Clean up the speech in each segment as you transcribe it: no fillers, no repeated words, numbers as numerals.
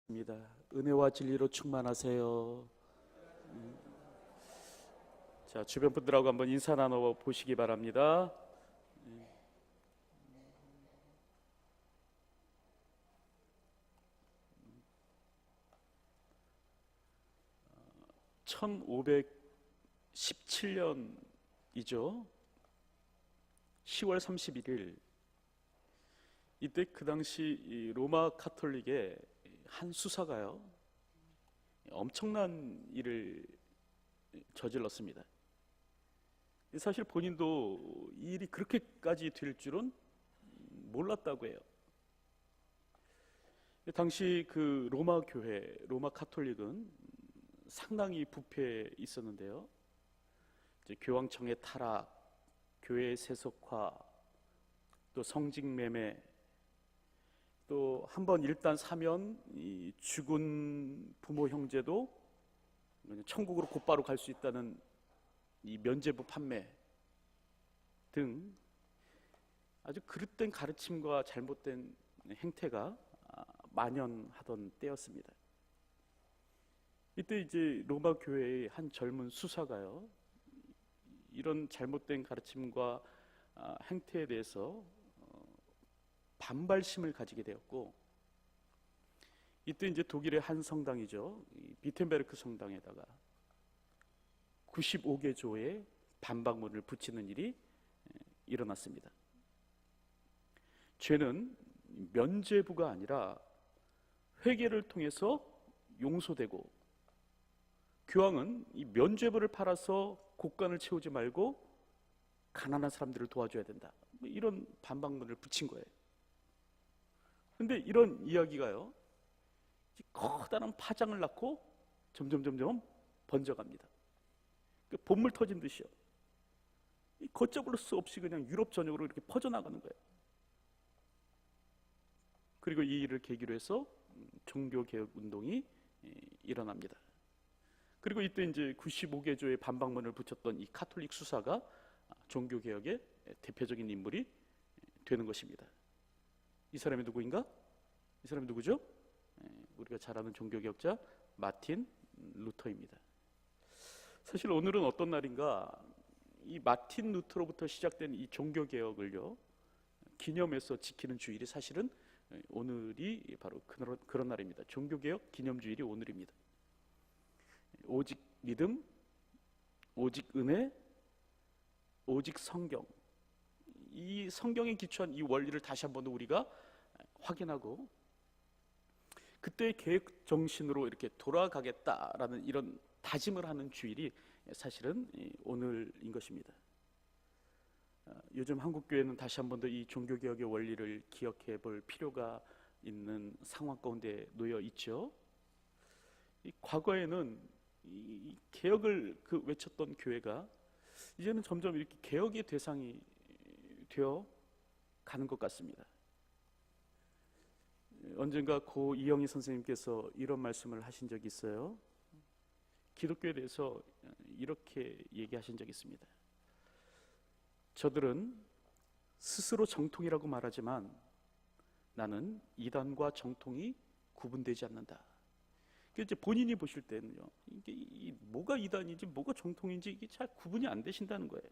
입니다. 은혜와 진리로 충만하세요. 자, 주변 분들하고 한번 인사 나눠 보시기 바랍니다. 1517년이죠. 10월 31일. 이때 그 당시 이 로마 카톨릭의 한 수사가요, 엄청난 일을 저질렀습니다. 사실 본인도 이 일이 그렇게까지 될 줄은 몰랐다고 해요. 당시 그 로마 교회, 로마 카톨릭은 상당히 부패해 있었는데요. 이제 교황청의 타락, 교회 세속화, 또 성직 매매, 또 한번 일단 사면 이 죽은 부모 형제도 천국으로 곧바로 갈 수 있다는 이 면죄부 판매 등 아주 그릇된 가르침과 잘못된 행태가 만연하던 때였습니다. 이때 이제 로마 교회의 한 젊은 수사가요, 이런 잘못된 가르침과 행태에 대해서 반발심을 가지게 되었고, 이때 이제 독일의 한 성당이죠, 비텐베르크 성당에다가 95개 조의 반박문을 붙이는 일이 일어났습니다. 죄는 면죄부가 아니라 회개를 통해서 용서되고, 교황은 이 면죄부를 팔아서 곳간을 채우지 말고 가난한 사람들을 도와줘야 된다, 이런 반박문을 붙인 거예요. 근데 이런 이야기가요, 커다란 파장을 낳고 점점 번져갑니다. 본물 터진 듯이요. 걷잡을 수 없이 그냥 유럽 전역으로 이렇게 퍼져나가는 거예요. 그리고 이 일을 계기로 해서 종교개혁 운동이 일어납니다. 그리고 이때 이제 95개 조의 반박문을 붙였던 이 카톨릭 수사가 종교개혁의 대표적인 인물이 되는 것입니다. 이 사람이 누구인가? 이 사람이 누구죠? 우리가 잘 아는 종교개혁자 마틴 루터입니다. 사실 오늘은 어떤 날인가? 이 마틴 루터로부터 시작된 이 종교개혁을요, 기념해서 지키는 주일이 사실은 오늘이 바로 그런 날입니다. 종교개혁 기념주일이 오늘입니다. 오직 믿음, 오직 은혜, 오직 성경, 이 성경에 기초한 이 원리를 다시 한번 우리가 확인하고 그때의 계획 정신으로 이렇게 돌아가겠다라는 이런 다짐을 하는 주일이 사실은 오늘인 것입니다. 요즘 한국교회는 다시 한번 더 이 종교개혁의 원리를 기억해 볼 필요가 있는 상황 가운데 놓여 있죠. 과거에는 이 개혁을 외쳤던 교회가 이제는 점점 이렇게 개혁의 대상이 되어 가는 것 같습니다. 언젠가 고 이영희 선생님께서 이런 말씀을 하신 적이 있어요. 기독교에 대해서 이렇게 얘기하신 적이 있습니다. 저들은 스스로 정통이라고 말하지만 나는 이단과 정통이 구분되지 않는다. 이제 본인이 보실 때는요, 이게 뭐가 이단인지 뭐가 정통인지 이게 잘 구분이 안 되신다는 거예요.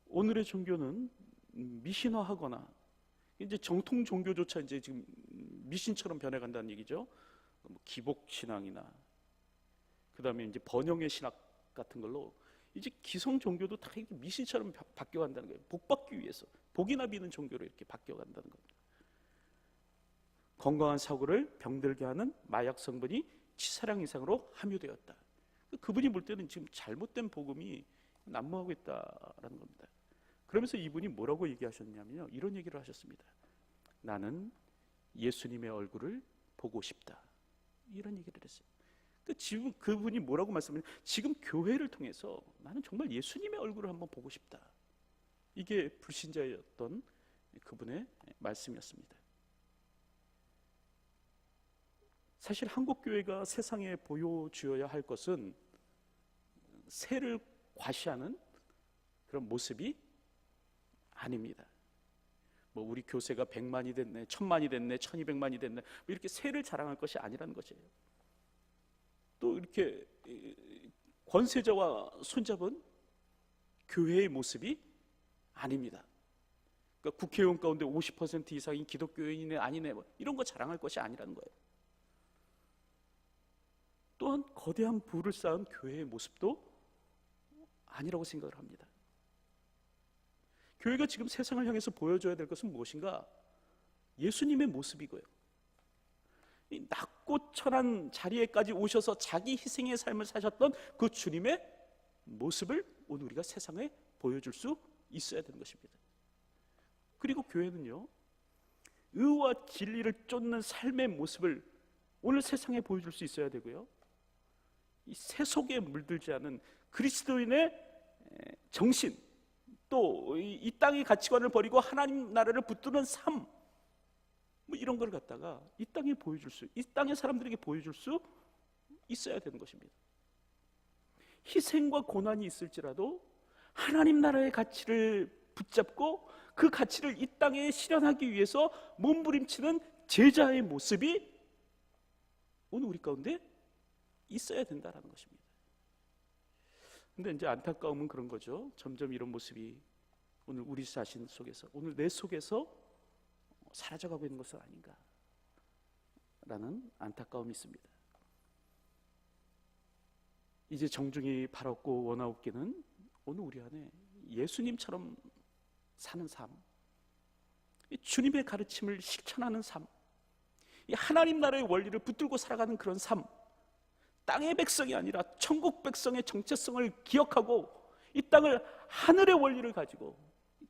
오늘의 종교는 미신화하거나 이제 정통 종교조차 이제 지금 미신처럼 변해간다는 얘기죠. 뭐 기복 신앙이나 그다음에 이제 번영의 신학 같은 걸로 이제 기성 종교도 다 이렇게 미신처럼 바뀌어간다는 거예요. 복받기 위해서 복이나 비는 종교로 이렇게 바뀌어간다는 겁니다. 건강한 사고를 병들게 하는 마약 성분이 치사량 이상으로 함유되었다. 그분이 볼 때는 지금 잘못된 복음이 난무하고 있다라는 겁니다. 그러면서 이분이 뭐라고 얘기하셨냐면요, 이런 얘기를 하셨습니다. 나는 예수님의 얼굴을 보고 싶다, 이런 얘기를 했어요. 근데 지금 그분이 뭐라고 말씀하냐면 지금 교회를 통해서 나는 정말 예수님의 얼굴을 한번 보고 싶다, 이게 불신자였던 그분의 말씀이었습니다. 사실 한국교회가 세상에 보여주어야 할 것은 세를 과시하는 그런 모습이 아닙니다. 뭐 우리 교세가 100만이 됐네, 1000만이 됐네, 1200만이 됐네, 뭐 이렇게 세를 자랑할 것이 아니라는 것이에요. 또 이렇게 권세자와 손잡은 교회의 모습이 아닙니다. 그러니까 국회의원 가운데 50% 이상이 기독교인이네 아니네, 뭐 이런 거 자랑할 것이 아니라는 거예요. 또한 거대한 부를 쌓은 교회의 모습도 아니라고 생각을 합니다. 교회가 지금 세상을 향해서 보여줘야 될 것은 무엇인가? 예수님의 모습이고요. 이 낮고 천한 자리에까지 오셔서 자기 희생의 삶을 사셨던 그 주님의 모습을 오늘 우리가 세상에 보여줄 수 있어야 되는 것입니다. 그리고 교회는요, 의와 진리를 쫓는 삶의 모습을 오늘 세상에 보여줄 수 있어야 되고요, 이 세속에 물들지 않은 그리스도인의 정신, 또 이 땅의 가치관을 버리고 하나님 나라를 붙드는 삶, 뭐 이런 걸 갖다가 이 땅에 보여줄 수, 이 땅의 사람들에게 보여줄 수 있어야 되는 것입니다. 희생과 고난이 있을지라도 하나님 나라의 가치를 붙잡고 그 가치를 이 땅에 실현하기 위해서 몸부림치는 제자의 모습이 오늘 우리 가운데 있어야 된다는 것입니다. 근데 이제 안타까움은 그런 거죠. 점점 이런 모습이 오늘 우리 자신 속에서, 오늘 내 속에서 사라져가고 있는 것은 아닌가라는 안타까움이 있습니다. 이제 정중히 바라옵고 원하옵기는 오늘 우리 안에 예수님처럼 사는 삶, 주님의 가르침을 실천하는 삶, 이 하나님 나라의 원리를 붙들고 살아가는 그런 삶, 땅의 백성이 아니라 천국 백성의 정체성을 기억하고 이 땅을 하늘의 원리를 가지고,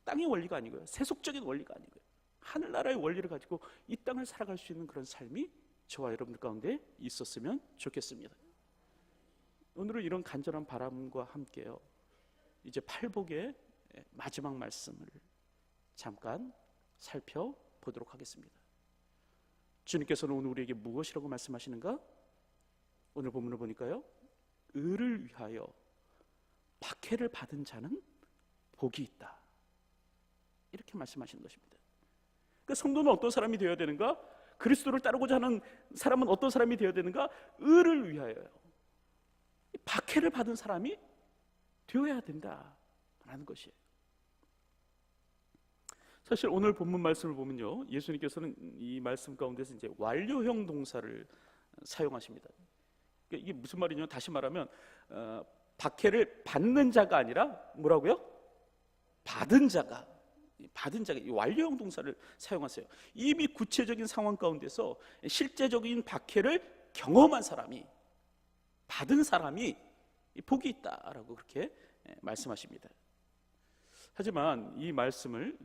땅의 원리가 아니고요, 세속적인 원리가 아니고요, 하늘나라의 원리를 가지고 이 땅을 살아갈 수 있는 그런 삶이 저와 여러분들 가운데 있었으면 좋겠습니다. 오늘은 이런 간절한 바람과 함께요, 이제 팔복의 마지막 말씀을 잠깐 살펴보도록 하겠습니다. 주님께서는 오늘 우리에게 무엇이라고 말씀하시는가? 오늘 본문을 보니까요, 의를 위하여 박해를 받은 자는 복이 있다, 이렇게 말씀하시는 것입니다. 그러니까 성도는 어떤 사람이 되어야 되는가? 그리스도를 따르고자 하는 사람은 어떤 사람이 되어야 되는가? 의를 위하여요, 박해를 받은 사람이 되어야 된다라는 것이에요. 사실 오늘 본문 말씀을 보면요, 예수님께서는 이 말씀 가운데서 이제 완료형 동사를 사용하십니다. 그러니까 이게 무슨 말이냐면, 다시 말하면 박해를 받는 자가 아니라 뭐라고요? 받은 자가 이 완료형 동사를 사용하세요. 이미 구체적인 상황 가운데서 실제적인 박해를 경험한 사람이, 받은 사람이 복이 있다라고 그렇게 말씀하십니다. 하지만 이 말씀을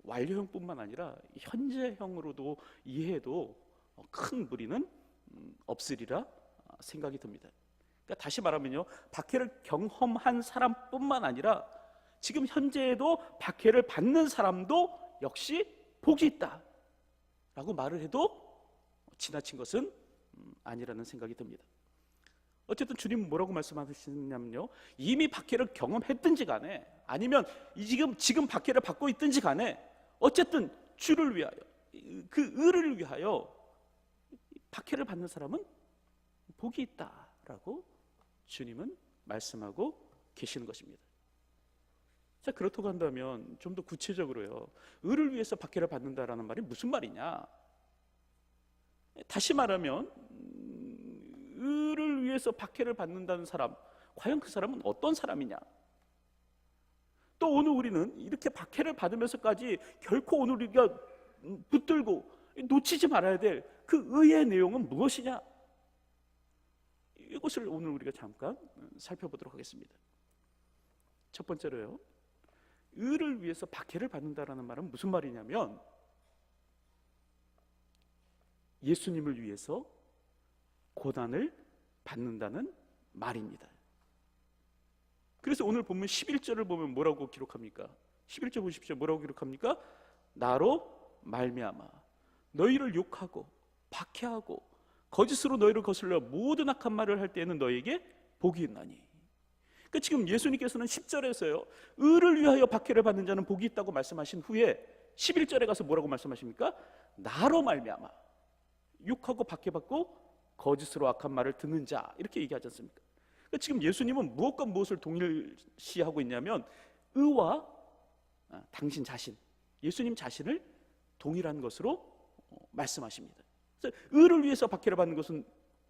완료형뿐만 아니라 현재형으로도 이해해도 큰 무리는 없으리라 생각이 듭니다. 그러니까 다시 말하면요, 박해를 경험한 사람뿐만 아니라 지금 현재에도 박해를 받는 사람도 역시 복이 있다라고 말을 해도 지나친 것은 아니라는 생각이 듭니다. 어쨌든 주님은 뭐라고 말씀하시냐면요, 이미 박해를 경험했든지 간에 아니면 지금 박해를 받고 있든지 간에 어쨌든 주를 위하여, 그 의를 위하여 박해를 받는 사람은 복이 있다라고 주님은 말씀하고 계시는 것입니다. 자, 그렇다고 한다면 좀 더 구체적으로요, 의를 위해서 박해를 받는다라는 말이 무슨 말이냐? 다시 말하면 의를 위해서 박해를 받는다는 사람, 과연 그 사람은 어떤 사람이냐? 또 오늘 우리는 이렇게 박해를 받으면서까지 결코 오늘 우리가 붙들고 놓치지 말아야 될 그 의의 내용은 무엇이냐? 이것을 오늘 우리가 잠깐 살펴보도록 하겠습니다. 첫 번째로요, 의를 위해서 박해를 받는다라는 말은 무슨 말이냐면 예수님을 위해서 고난을 받는다는 말입니다. 그래서 오늘 본문 11절을 보면 뭐라고 기록합니까? 11절 보십시오. 뭐라고 기록합니까? 나로 말미암아 너희를 욕하고 박해하고 거짓으로 너희를 거슬러 모든 악한 말을 할 때에는 너희에게 복이 있나니. 그러니까 지금 예수님께서는 10절에서요, 의를 위하여 박해를 받는 자는 복이 있다고 말씀하신 후에 11절에 가서 뭐라고 말씀하십니까? 나로 말미암아 욕하고 박해받고 거짓으로 악한 말을 듣는 자, 이렇게 얘기하지 않습니까? 그러니까 지금 예수님은 무엇과 무엇을 동일시하고 있냐면 의와 당신 자신, 예수님 자신을 동일한 것으로 말씀하십니다. 그래서 의를 위해서 박해를 받는 것은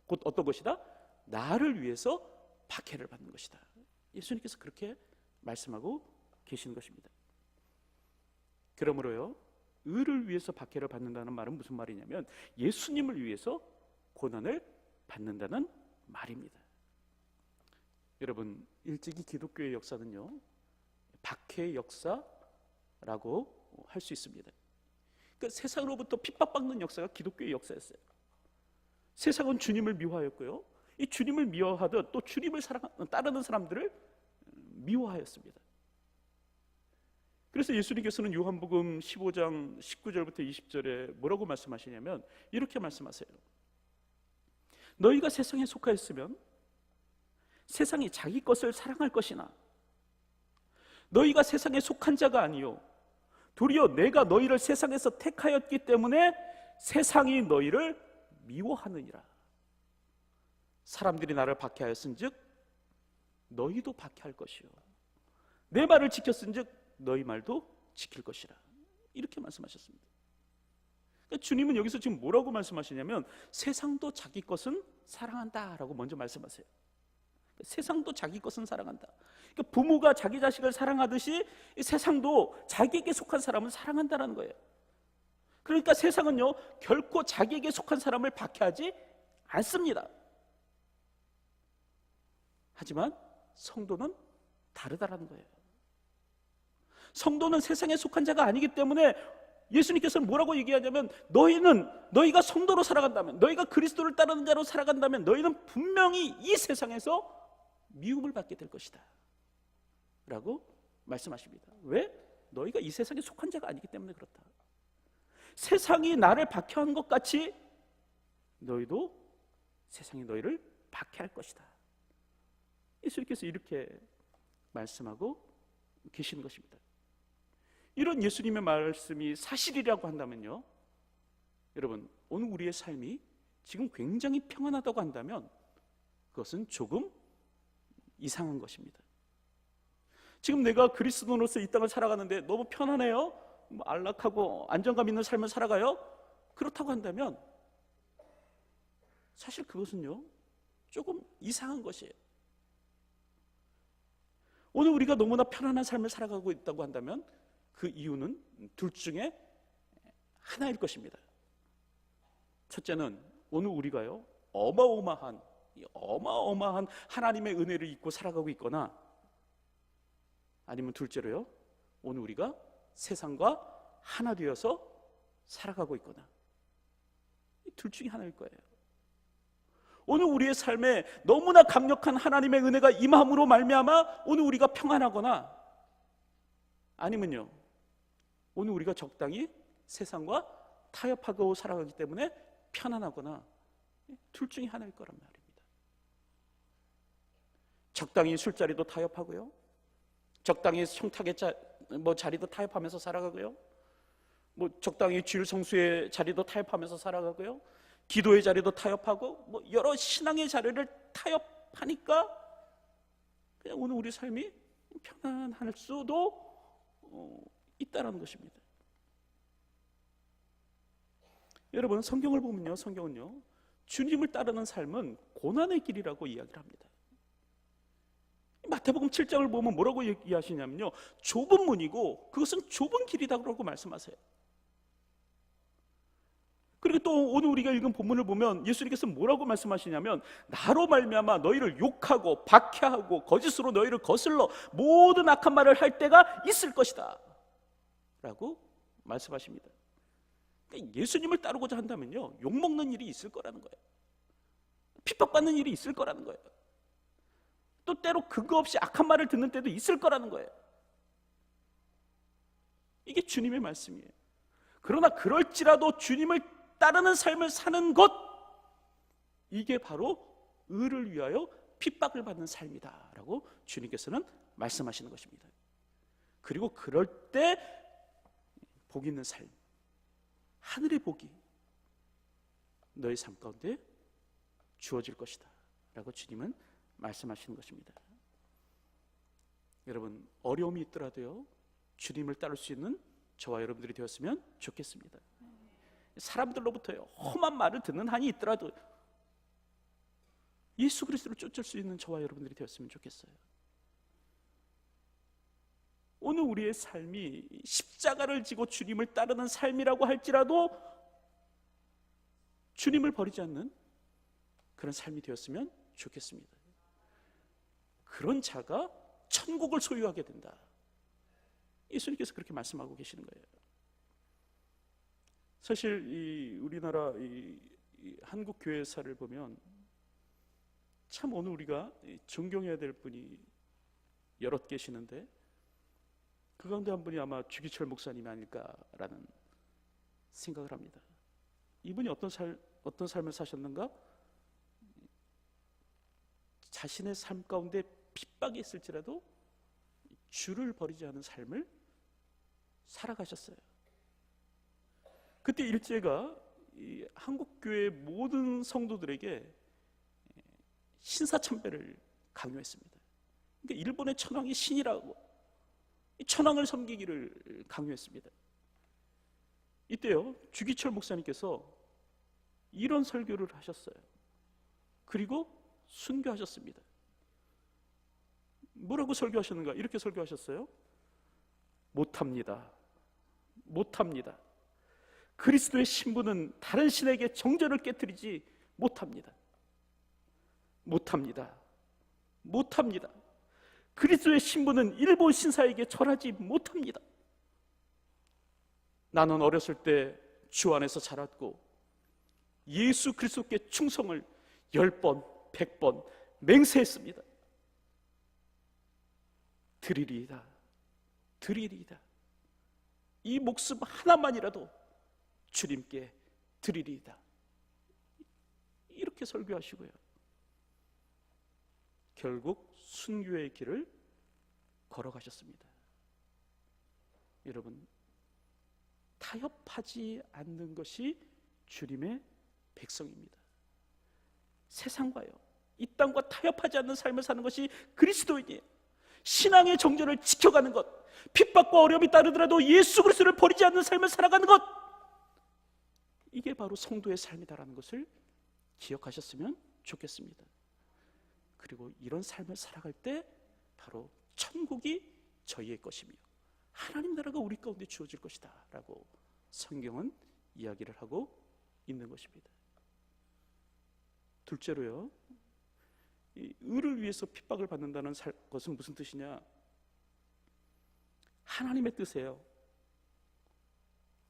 곧 어떤 것이다? 나를 위해서 박해를 받는 것이다. 예수님께서 그렇게 말씀하고 계시는 것입니다. 그러므로요, 의를 위해서 박해를 받는다는 말은 무슨 말이냐면 예수님을 위해서 고난을 받는다는 말입니다. 여러분, 일찍이 기독교의 역사는요, 박해의 역사라고 할 수 있습니다. 그러니까 세상으로부터 핍박받는 역사가 기독교의 역사였어요. 세상은 주님을 미워하였고요, 이 주님을 미워하듯 또 주님을 따르는 사람들을 미워하였습니다. 그래서 예수님께서는 요한복음 15장 19절부터 20절에 뭐라고 말씀하시냐면 이렇게 말씀하세요. 너희가 세상에 속하였으면 세상이 자기 것을 사랑할 것이나 너희가 세상에 속한 자가 아니요 도리어 내가 너희를 세상에서 택하였기 때문에 세상이 너희를 미워하느니라. 사람들이 나를 박해하였은즉 너희도 박해할 것이요 내 말을 지켰은즉 너희 말도 지킬 것이라. 이렇게 말씀하셨습니다. 그러니까 주님은 여기서 지금 뭐라고 말씀하시냐면 세상도 자기 것은 사랑한다라고 먼저 말씀하세요. 세상도 자기 것은 사랑한다. 그러니까 부모가 자기 자식을 사랑하듯이 세상도 자기에게 속한 사람은 사랑한다라는 거예요. 그러니까 세상은요 결코 자기에게 속한 사람을 박해하지 않습니다. 하지만 성도는 다르다라는 거예요. 성도는 세상에 속한 자가 아니기 때문에 예수님께서는 뭐라고 얘기하냐면 너희가 성도로 살아간다면, 너희가 그리스도를 따르는 자로 살아간다면 너희는 분명히 이 세상에서 미움을 받게 될 것이다 라고 말씀하십니다. 왜? 너희가 이 세상에 속한 자가 아니기 때문에 그렇다. 세상이 나를 박해한 것 같이 너희도 세상이 너희를 박해할 것이다. 예수님께서 이렇게 말씀하고 계시는 것입니다. 이런 예수님의 말씀이 사실이라고 한다면요, 여러분, 오늘 우리의 삶이 지금 굉장히 평안하다고 한다면 그것은 조금 이상한 것입니다. 지금 내가 그리스도인으로서 이 땅을 살아가는데 너무 편안해요? 안락하고 안정감 있는 삶을 살아가요? 그렇다고 한다면 사실 그것은요 조금 이상한 것이에요. 오늘 우리가 너무나 편안한 삶을 살아가고 있다고 한다면 그 이유는 둘 중에 하나일 것입니다. 첫째는 오늘 우리가요 어마어마한 하나님의 은혜를 입고 살아가고 있거나, 아니면 둘째로요 오늘 우리가 세상과 하나 되어서 살아가고 있거나, 이 둘 중에 하나일 거예요. 오늘 우리의 삶에 너무나 강력한 하나님의 은혜가 임함으로 말미암아 오늘 우리가 평안하거나, 아니면요 오늘 우리가 적당히 세상과 타협하고 살아가기 때문에 편안하거나, 둘 중에 하나일 거란 말입니다. 적당히 술자리도 타협하고요, 적당히 청탁의 자리도 타협하면서 살아가고요, 적당히 주일 성수의 자리도 타협하면서 살아가고요, 기도의 자리도 타협하고 여러 신앙의 자리를 타협하니까 그냥 오늘 우리 삶이 편안할 수도 있다라는 것입니다. 여러분, 성경을 보면요, 성경은요 주님을 따르는 삶은 고난의 길이라고 이야기를 합니다. 마태복음 7장을 보면 뭐라고 얘기하시냐면요, 좁은 문이고 그것은 좁은 길이다라고 말씀하세요. 그리고 또 오늘 우리가 읽은 본문을 보면 예수님께서 뭐라고 말씀하시냐면 나로 말미암아 너희를 욕하고 박해하고 거짓으로 너희를 거슬러 모든 악한 말을 할 때가 있을 것이다 라고 말씀하십니다. 그러니까 예수님을 따르고자 한다면요 욕먹는 일이 있을 거라는 거예요. 핍박받는 일이 있을 거라는 거예요. 또 때로 근거 없이 악한 말을 듣는 때도 있을 거라는 거예요. 이게 주님의 말씀이에요. 그러나 그럴지라도 주님을 따르는 삶을 사는 것, 이게 바로 의를 위하여 핍박을 받는 삶이다 라고 주님께서는 말씀하시는 것입니다. 그리고 그럴 때 복 있는 삶, 하늘의 복이 너의 삶 가운데 주어질 것이다 라고 주님은 말씀하시는 것입니다. 여러분, 어려움이 있더라도요, 주님을 따를 수 있는 저와 여러분들이 되었으면 좋겠습니다. 사람들로부터요 험한 말을 듣는 한이 있더라도 예수 그리스도를 쫓을 수 있는 저와 여러분들이 되었으면 좋겠어요. 오늘 우리의 삶이 십자가를 지고 주님을 따르는 삶이라고 할지라도 주님을 버리지 않는 그런 삶이 되었으면 좋겠습니다. 그런 자가 천국을 소유하게 된다. 예수님께서 그렇게 말씀하고 계시는 거예요. 사실 이 우리나라 이 한국 교회사를 보면 참 오늘 우리가 존경해야 될 분이 여럿 계시는데 그 가운데 한 분이 아마 주기철 목사님이 아닐까라는 생각을 합니다. 이분이 어떤 삶을 사셨는가? 자신의 삶 가운데 핍박이 있을지라도 주를 버리지 않은 삶을 살아가셨어요. 그때 일제가 이 한국교회 모든 성도들에게 신사참배를 강요했습니다. 그러니까 일본의 천황이 신이라고 천황을 섬기기를 강요했습니다. 이때요 주기철 목사님께서 이런 설교를 하셨어요. 그리고 순교하셨습니다. 뭐라고 설교하셨는가? 이렇게 설교하셨어요. 못합니다. 못합니다. 그리스도의 신부는 다른 신에게 정절을 깨뜨리지 못합니다. 못합니다. 못합니다. 그리스도의 신부는 일본 신사에게 절하지 못합니다. 나는 어렸을 때 주 안에서 자랐고 예수 그리스도께 충성을 10번, 100번 맹세했습니다. 드리리이다. 드리리이다. 이 목숨 하나만이라도 주님께 드리리이다. 이렇게 설교하시고요. 결국 순교의 길을 걸어가셨습니다. 여러분, 타협하지 않는 것이 주님의 백성입니다. 세상과요, 이 땅과 타협하지 않는 삶을 사는 것이 그리스도인이에요. 신앙의 정절을 지켜가는 것, 핍박과 어려움이 따르더라도 예수 그리스도를 버리지 않는 삶을 살아가는 것, 이게 바로 성도의 삶이다라는 것을 기억하셨으면 좋겠습니다. 그리고 이런 삶을 살아갈 때 바로 천국이 저희의 것이며 하나님 나라가 우리 가운데 주어질 것이다 라고 성경은 이야기를 하고 있는 것입니다. 둘째로요, 이 의를 위해서 핍박을 받는다는 것은 무슨 뜻이냐? 하나님의 뜻이에요.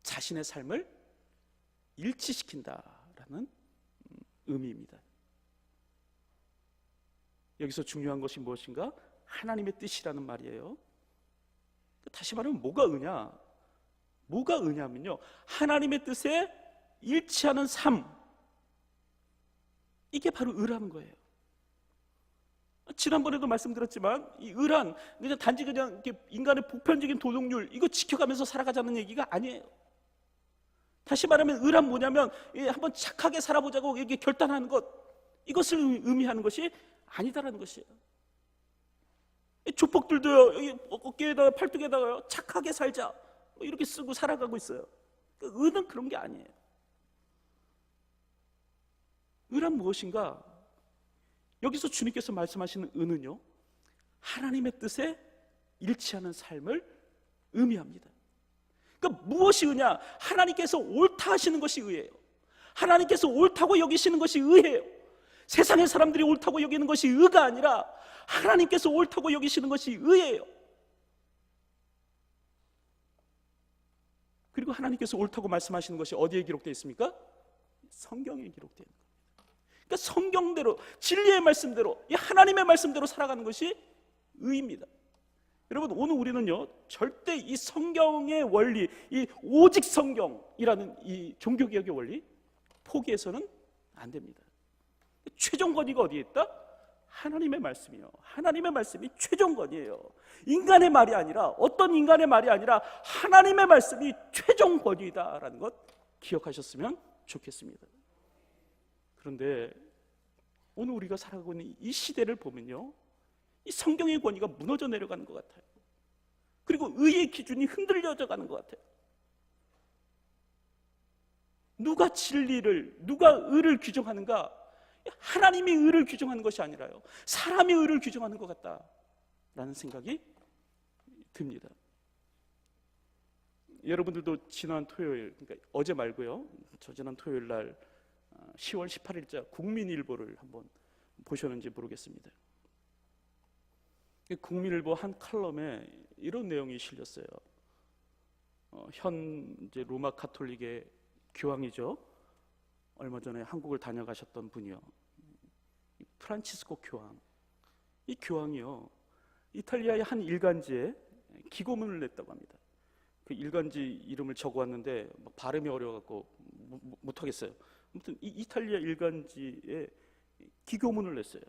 자신의 삶을 일치시킨다라는 의미입니다. 여기서 중요한 것이 무엇인가? 하나님의 뜻이라는 말이에요. 다시 말하면 뭐가 의냐? 뭐가 의냐면요, 하나님의 뜻에 일치하는 삶, 이게 바로 의라는 거예요. 지난번에도 말씀드렸지만 이 의란 그냥 단지 그냥 인간의 보편적인 도덕률 이거 지켜가면서 살아가자는 얘기가 아니에요. 다시 말하면 의란 뭐냐면 한번 착하게 살아보자고 이렇게 결단하는 것, 이것을 의미하는 것이 아니다라는 것이에요. 조폭들도요, 여기 어깨에다가 팔뚝에다가 착하게 살자 이렇게 쓰고 살아가고 있어요. 의는 그런 게 아니에요. 의란 무엇인가? 여기서 주님께서 말씀하시는 의는요, 하나님의 뜻에 일치하는 삶을 의미합니다. 그러니까 무엇이 의냐? 하나님께서 옳다 하시는 것이 의예요. 하나님께서 옳다고 여기시는 것이 의예요. 세상의 사람들이 옳다고 여기는 것이 의가 아니라 하나님께서 옳다고 여기시는 것이 의예요. 그리고 하나님께서 옳다고 말씀하시는 것이 어디에 기록되어 있습니까? 성경에 기록되어 있는 겁니다. 그러니까 성경대로, 진리의 말씀대로, 이 하나님의 말씀대로 살아가는 것이 의입니다. 여러분, 오늘 우리는요 절대 이 성경의 원리, 이 오직 성경이라는 이 종교개혁의 원리 포기해서는 안 됩니다. 최종 권위가 어디에 있다? 하나님의 말씀이요. 하나님의 말씀이 최종권이에요. 인간의 말이 아니라, 어떤 인간의 말이 아니라 하나님의 말씀이 최종권이다라는 것 기억하셨으면 좋겠습니다. 그런데 오늘 우리가 살아가고 있는 이 시대를 보면요, 이 성경의 권위가 무너져 내려가는 것 같아요. 그리고 의의 기준이 흔들려져 가는 것 같아요. 누가 진리를, 누가 의를 규정하는가? 하나님이 의를 규정하는 것이 아니라요, 사람이 의를 규정하는 것 같다라는 생각이 듭니다. 여러분들도 지난 토요일, 그러니까 어제 말고요, 저지난 토요일 날 10월 18일자 국민일보를 한번 보셨는지 모르겠습니다. 국민일보 한 칼럼에 이런 내용이 실렸어요. 현재 로마 가톨릭의 교황이죠. 얼마 전에 한국을 다녀가셨던 분이요, 프란치스코 교황. 이 교황이요, 이탈리아의 한 일간지에 기고문을 냈다고 합니다. 그 일간지 이름을 적어왔는데 발음이 어려워갖고 못하겠어요. 아무튼 이 이탈리아 일간지에 기고문을 냈어요.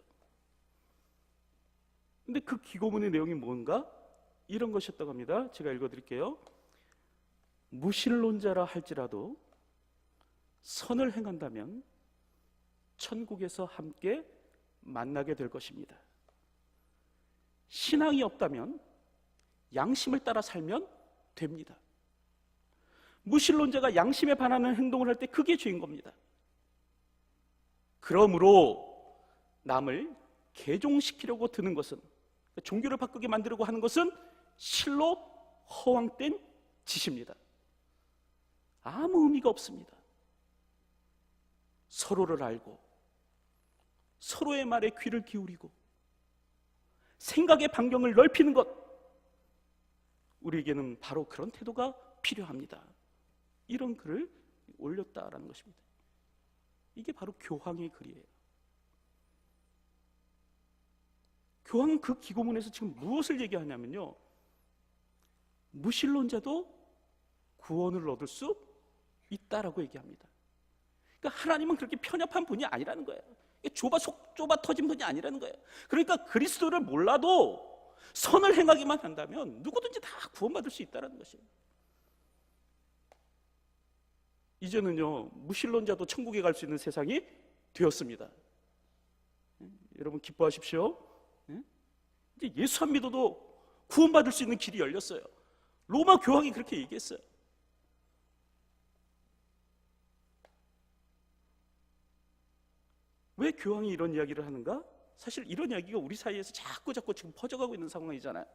근데 그 기고문의 내용이 뭔가 이런 것이었다고 합니다. 제가 읽어드릴게요. 무신론자라 할지라도 선을 행한다면 천국에서 함께 만나게 될 것입니다. 신앙이 없다면 양심을 따라 살면 됩니다. 무신론자가 양심에 반하는 행동을 할 때 그게 죄인 겁니다. 그러므로 남을 개종시키려고 드는 것은, 종교를 바꾸게 만들려고 하는 것은 실로 허황된 짓입니다. 아무 의미가 없습니다. 서로를 알고 서로의 말에 귀를 기울이고 생각의 반경을 넓히는 것, 우리에게는 바로 그런 태도가 필요합니다. 이런 글을 올렸다라는 것입니다. 이게 바로 교황의 글이에요. 교황은 그 기고문에서 지금 무엇을 얘기하냐면요, 무신론자도 구원을 얻을 수 있다라고 얘기합니다. 그러니까 하나님은 그렇게 편협한 분이 아니라는 거예요. 속 좁아 터진 분이 아니라는 거예요. 그러니까 그리스도를 몰라도 선을 행하기만 한다면 누구든지 다 구원받을 수 있다는 것이에요. 이제는요, 무신론자도 천국에 갈 수 있는 세상이 되었습니다. 여러분 기뻐하십시오. 이제 예수 안 믿어도 구원받을 수 있는 길이 열렸어요. 로마 교황이 그렇게 얘기했어요. 왜 교황이 이런 이야기를 하는가? 사실 이런 이야기가 우리 사이에서 자꾸 지금 퍼져가고 있는 상황이잖아요.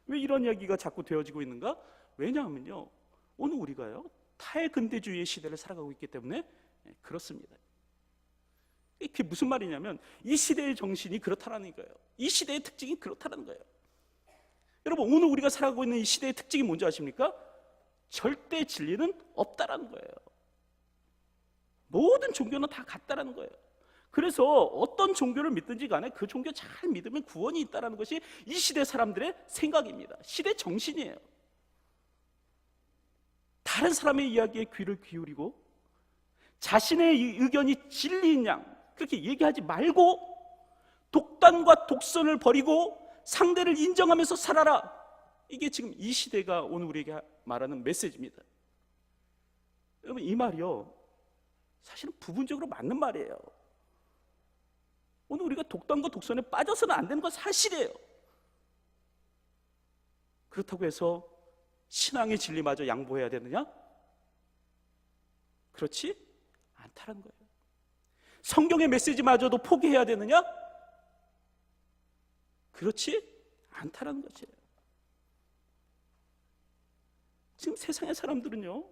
왜 이런 이야기가 자꾸 되어지고 있는가? 왜냐하면요, 오늘 우리가요, 탈근대주의의 시대를 살아가고 있기 때문에 그렇습니다. 이게 무슨 말이냐면 이 시대의 정신이 그렇다라는 거예요. 이 시대의 특징이 그렇다라는 거예요. 여러분, 오늘 우리가 살아가고 있는 이 시대의 특징이 뭔지 아십니까? 절대 진리는 없다라는 거예요. 모든 종교는 다 같다라는 거예요. 그래서 어떤 종교를 믿든지 간에 그 종교 잘 믿으면 구원이 있다는 것이 이 시대 사람들의 생각입니다. 시대 정신이에요. 다른 사람의 이야기에 귀를 기울이고 자신의 의견이 진리인 양 그렇게 얘기하지 말고 독단과 독선을 버리고 상대를 인정하면서 살아라. 이게 지금 이 시대가 오늘 우리에게 말하는 메시지입니다. 여러분, 이 말이요, 사실은 부분적으로 맞는 말이에요. 오늘 우리가 독단과 독선에 빠져서는 안 되는 건 사실이에요. 그렇다고 해서 신앙의 진리마저 양보해야 되느냐? 그렇지 않다는 거예요. 성경의 메시지마저도 포기해야 되느냐? 그렇지 않다는 것이에요. 지금 세상의 사람들은요,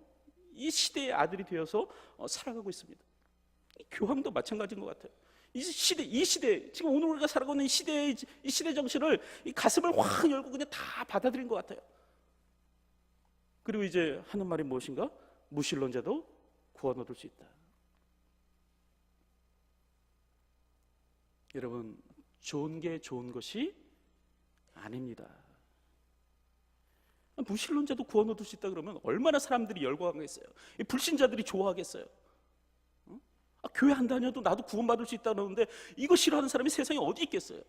이 시대의 아들이 되어서 살아가고 있습니다. 교황도 마찬가지인 것 같아요. 이 시대, 지금 오늘 우리가 살아가고 있는 이 시대 정신을 이 가슴을 확 열고 그냥 다 받아들인 것 같아요. 그리고 이제 하는 말이 무엇인가? 무신론자도 구원 얻을 수 있다. 여러분, 좋은 게 좋은 것이 아닙니다. 무신론자도 구원 얻을 수 있다 그러면 얼마나 사람들이 열광하겠어요? 불신자들이 좋아하겠어요? 교회 안 다녀도 나도 구원받을 수 있다 그러는데 이거 싫어하는 사람이 세상에 어디 있겠어요?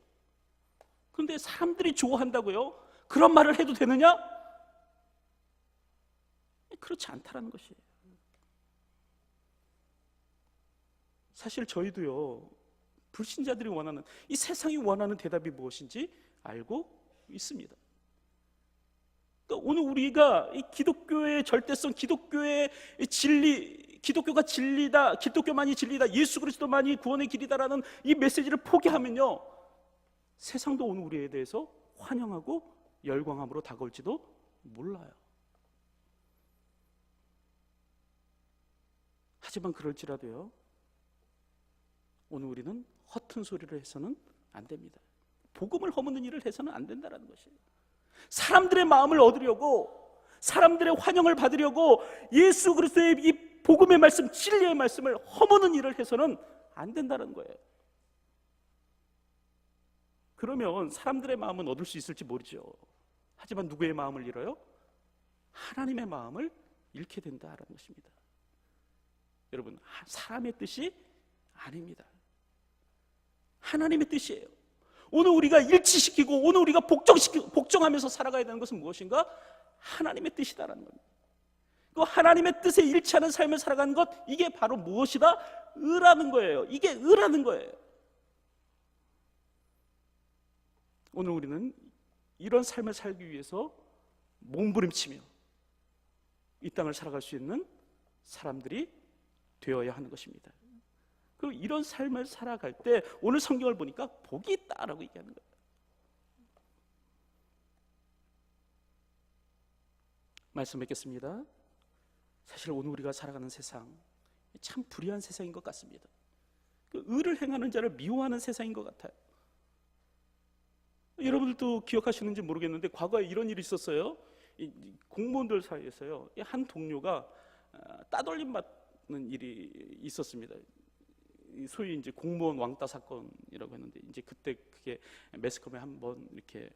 그런데 사람들이 좋아한다고요? 그런 말을 해도 되느냐? 그렇지 않다라는 것이에요. 사실 저희도요, 불신자들이 원하는, 이 세상이 원하는 대답이 무엇인지 알고 있습니다. 그러니까 오늘 우리가 이 기독교의 절대성, 기독교의 진리, 기독교가 진리다, 기독교만이 진리다, 예수 그리스도만이 구원의 길이다라는 이 메시지를 포기하면요, 세상도 오늘 우리에 대해서 환영하고 열광함으로 다가올지도 몰라요. 하지만 그럴지라도요, 오늘 우리는 허튼 소리를 해서는 안 됩니다. 복음을 허무는 일을 해서는 안 된다는 것이에요. 사람들의 마음을 얻으려고, 사람들의 환영을 받으려고 예수 그리스도의 이 복음의 말씀, 진리의 말씀을 허무는 일을 해서는 안 된다는 거예요. 그러면 사람들의 마음은 얻을 수 있을지 모르죠. 하지만 누구의 마음을 잃어요? 하나님의 마음을 잃게 된다는 것입니다. 여러분, 사람의 뜻이 아닙니다. 하나님의 뜻이에요. 오늘 우리가 일치시키고 오늘 우리가 복종하면서 살아가야 되는 것은 무엇인가? 하나님의 뜻이다라는 겁니다. 그 하나님의 뜻에 일치하는 삶을 살아가는 것, 이게 바로 무엇이다? 의라는 거예요. 이게 의라는 거예요. 오늘 우리는 이런 삶을 살기 위해서 몸부림치며 이 땅을 살아갈 수 있는 사람들이 되어야 하는 것입니다. 그리고 이런 삶을 살아갈 때 오늘 성경을 보니까 복이 있다라고 얘기하는 거예요. 말씀 뵙겠습니다. 사실 오늘 우리가 살아가는 세상 참 불의한 세상인 것 같습니다. 그 의를 행하는 자를 미워하는 세상인 것 같아요. 여러분들도 기억하시는지 모르겠는데 과거에 이런 일이 있었어요. 공무원들 사이에서요, 한 동료가 따돌림 맞는 일이 있었습니다. 소위 이제 공무원 왕따 사건이라고 했는데, 이제 그때 그게 매스컴에 한번 이렇게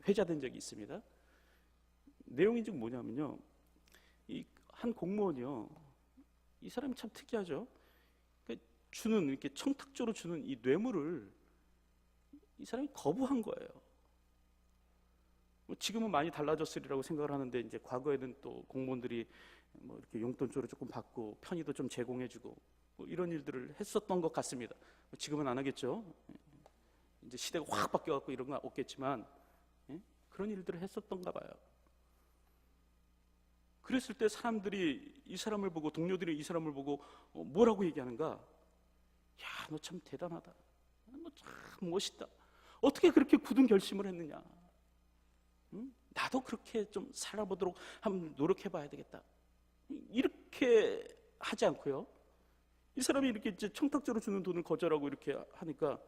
회자된 적이 있습니다. 내용이 좀 뭐냐면요, 이 한 공무원이요, 이 사람이 참 특이하죠. 주는, 이렇게 청탁조로 주는 이 뇌물을 이 사람이 거부한 거예요. 지금은 많이 달라졌으리라고 생각을 하는데, 이제 과거에는 또 공무원들이 뭐 이렇게 용돈조로 조금 받고 편의도 좀 제공해주고 뭐 이런 일들을 했었던 것 같습니다. 지금은 안 하겠죠. 이제 시대가 확 바뀌어갖고 이런 건 없겠지만, 그런 일들을 했었던가 봐요. 그랬을 때 사람들이 이 사람을 보고, 동료들이 이 사람을 보고 뭐라고 얘기하는가? 야, 너 참 대단하다. 너 참 멋있다. 어떻게 그렇게 굳은 결심을 했느냐? 응? 나도 그렇게 좀 살아보도록 한번 노력해봐야 되겠다. 이렇게 하지 않고요, 이 사람이 이렇게 이제 청탁조로 주는 돈을 거절하고 이렇게 하니까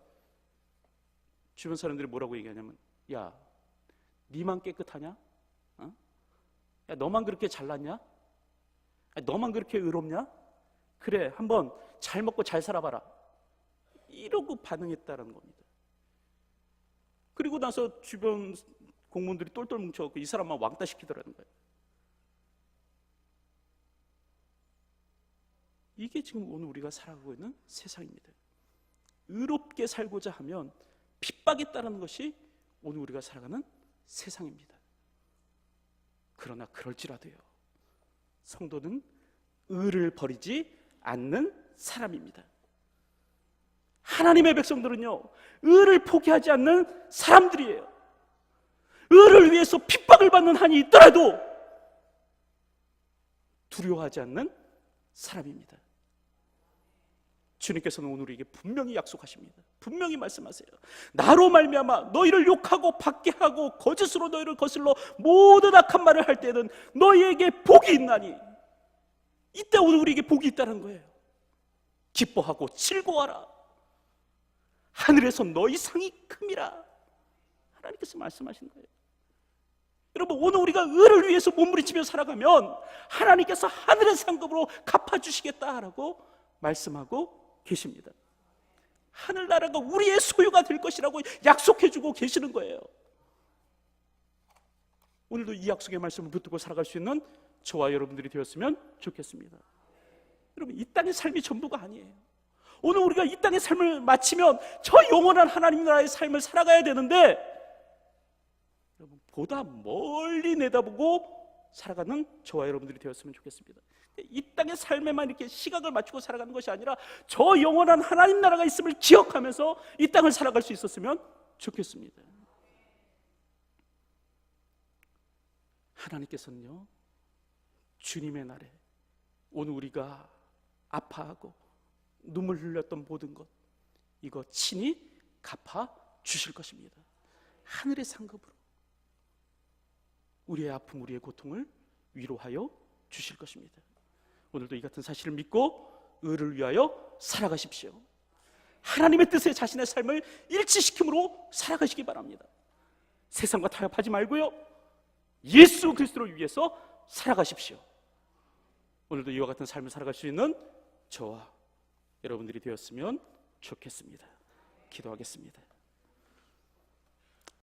주변 사람들이 뭐라고 얘기하냐면, 야, 니만 깨끗하냐? 어? 야, 너만 그렇게 잘났냐? 야, 너만 그렇게 의롭냐? 그래, 한번 잘 먹고 잘 살아봐라. 이러고 반응했다는 겁니다. 그리고 나서 주변 공무원들이 똘똘 뭉쳐갖고 이 사람만 왕따시키더라는 거예요. 이게 지금 오늘 우리가 살아가고 있는 세상입니다. 의롭게 살고자 하면 핍박에 따르는 것이 오늘 우리가 살아가는 세상입니다. 그러나 그럴지라도요, 성도는 의를 버리지 않는 사람입니다. 하나님의 백성들은요, 의를 포기하지 않는 사람들이에요. 의를 위해서 핍박을 받는 한이 있더라도 두려워하지 않는 사람입니다. 주님께서는 오늘 우리에게 분명히 약속하십니다. 분명히 말씀하세요. 나로 말미암아 너희를 욕하고 박해하고 거짓으로 너희를 거슬러 모든 악한 말을 할 때는 너희에게 복이 있나니, 이때 오늘 우리에게 복이 있다는 거예요. 기뻐하고 즐거워하라. 하늘에서 너희 상이 큼이라. 하나님께서 말씀하신 거예요. 여러분, 오늘 우리가 의를 위해서 몸부림치며 살아가면 하나님께서 하늘의 상급으로 갚아주시겠다라고 말씀하고 계십니다. 하늘나라가 우리의 소유가 될 것이라고 약속해주고 계시는 거예요. 오늘도 이 약속의 말씀을 붙들고 살아갈 수 있는 저와 여러분들이 되었으면 좋겠습니다. 여러분, 이 땅의 삶이 전부가 아니에요. 오늘 우리가 이 땅의 삶을 마치면 저 영원한 하나님 나라의 삶을 살아가야 되는데, 여러분, 보다 멀리 내다보고 살아가는 저와 여러분들이 되었으면 좋겠습니다. 이 땅의 삶에만 이렇게 시각을 맞추고 살아가는 것이 아니라 저 영원한 하나님 나라가 있음을 기억하면서 이 땅을 살아갈 수 있었으면 좋겠습니다. 하나님께서는요, 주님의 날에 오늘 우리가 아파하고 눈물 흘렸던 모든 것, 이거 친히 갚아 주실 것입니다. 하늘의 상급으로 우리의 아픔, 우리의 고통을 위로하여 주실 것입니다. 오늘도 이 같은 사실을 믿고 의를 위하여 살아가십시오. 하나님의 뜻에 자신의 삶을 일치시킴으로 살아가시기 바랍니다. 세상과 타협하지 말고요, 예수 그리스도를 위해서 살아가십시오. 오늘도 이와 같은 삶을 살아갈 수 있는 저와 여러분들이 되었으면 좋겠습니다. 기도하겠습니다.